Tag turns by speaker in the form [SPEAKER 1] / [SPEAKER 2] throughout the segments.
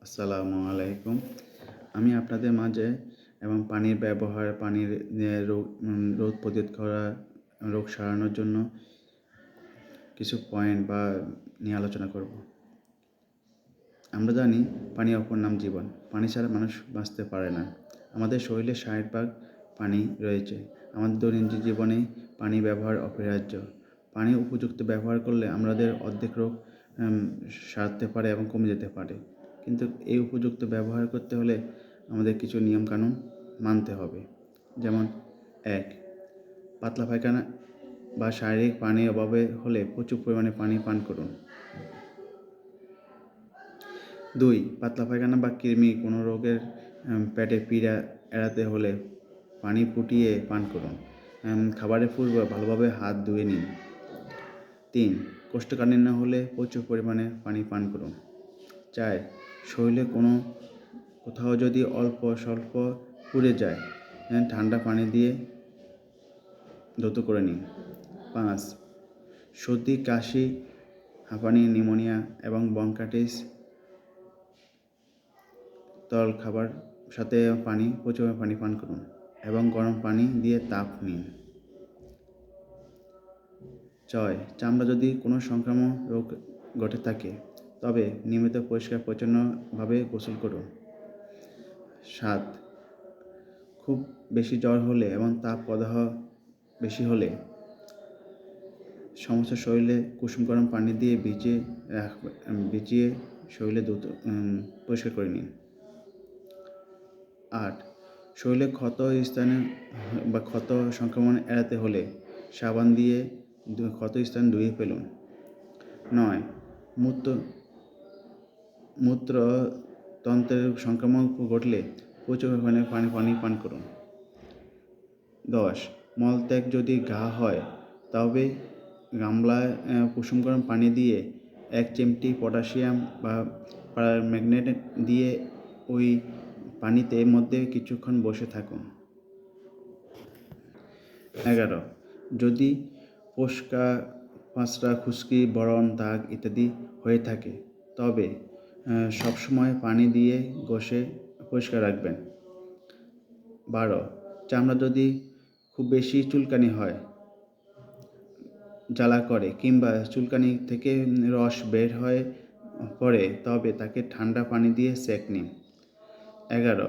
[SPEAKER 1] আসসালামু আলাইকুম। আমি আপনাদের মাঝে পানির ব্যবহার, পানির রোগ প্রতিরোধ করা, রোগ সারানোর জন্য কিছু পয়েন্ট নিয়ে আলোচনা করব। আমরা জানি পানির অপর নাম জীবন। পানি ছাড়া মানুষ বাঁচতে পারে না। আমাদের শরীরে 60 ভাগ পানি রয়েছে। আমাদের দৈনন্দিন জীবনে পানি ব্যবহার অপরিহার্য। পানি উপযুক্ত ব্যবহার করলে আমাদের অর্ধেক রোগ সারতে পারে এবং কমে যেতে পারে। কিন্তু এই উপযুক্ত ব্যবহার করতে হলে আমাদের কিছু নিয়মকানুন মানতে হবে। যেমন 1. পাতলা পায়খানা বা শারীরিক পানির অভাবে হলে প্রচুর পরিমাণে পানি পান করুন। 2. পাতলা পায়খানা বা কৃমি কোনো রোগের পেটে পীড়া এড়াতে হলে পানি ফুটিয়ে পান করুন। খাবারের পূর্বে ভালোভাবে হাত ধুয়ে নিন। 3. কোষ্ঠকাঠিন্য হলে প্রচুর পরিমাণে পানি পান করুন। 4. শরীরে কোথাও যদি অল্প স্বল্প পুড়ে যায়, ঠান্ডা পানি দিয়ে ধৌত করে নিন। 5. সর্দি, কাশি, হাঁপানি, নিউমোনিয়া এবং ব্রঙ্কাইটিস তরল খাবার সাথে প্রচুর পানি পান করুন এবং গরম পানি দিয়ে তাপ নিন। 6. চামড়া যদি কোনো সংক্রামক রোগ ঘটে থাকে তবে নিয়মিত পরিষ্কার পরিচ্ছন্নভাবে গোসল করুন। 7. খুব বেশি জ্বর হলে এবং তাপ প্রদাহ বেশি হলে সমস্ত শরীরে কুসুম গরম পানি দিয়ে ভিজিয়ে শরীরে পরিষ্কার করে নিন। 8. শরীরে ক্ষত স্থানে বা ক্ষত সংক্রমণ এড়াতে হলে সাবান দিয়ে ক্ষত স্থান ধুয়ে ফেলুন। 9. মূত্রতন্ত্রের সংক্রমণ ঘটলে প্রচুর পরিমাণে পানি পান করুন। 10. মলত্যাগ যদি ঘা হয় তবে গামলায় কুসুম গরম পানি দিয়ে 1 চিমটি পটাশিয়াম বা পারম্যাঙ্গানেট দিয়ে ওই পানিতে মধ্যে কিছুক্ষণ বসে থাকুন। 11. যদি ফোস্কা, পাঁচড়া, খুশকি, ব্রণ, দাগ ইত্যাদি হয়ে থাকে তবে সবসময় পানি দিয়ে ঘষে পরিষ্কার রাখবেন। 12. চামড়া যদি খুব বেশি চুলকানি হয়, জ্বালা করে কিংবা চুলকানি থেকে রস বের হয়ে পড়ে তবে তাকে ঠান্ডা পানি দিয়ে সেঁক নিন। 13.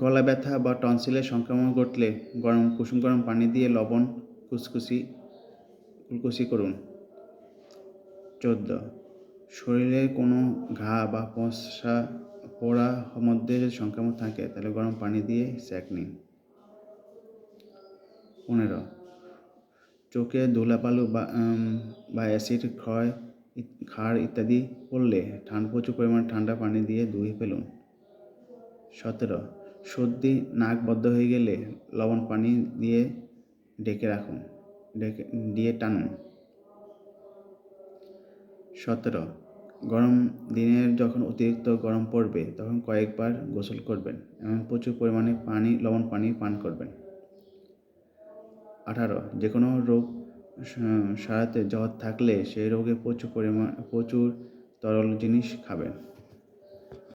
[SPEAKER 1] গলা ব্যথা বা টনসিলের সংক্রমণ ঘটলে কুসুম গরম পানি দিয়ে লবণ কুলকুচি করুন। 14. শরীরে কোনো ঘা বা ফোস্কা, পোড়া মধ্যে যদি সংক্রমণ থাকে তাহলে গরম পানি দিয়ে সেঁক নিন। 15. চোখে ধুলাবালু বা অ্যাসিড ক্ষার ইত্যাদি পড়লে প্রচুর পরিমাণে ঠান্ডা পানি দিয়ে ধুয়ে ফেলুন। 17. সর্দি, নাক বদ্ধ হয়ে গেলে লবণ পানি দিয়ে দিয়ে টানুন। 17. গরম দিনে যখন অতিরিক্ত গরম পড়বে তখন কয়েকবার গোসল করবেন এবং প্রচুর পরিমাণে লবণ পানি পান করবেন। 18. যে কোনো রোগ সারাতে জ্বর থাকলে সেই রোগে প্রচুর তরল জিনিস খাবেন।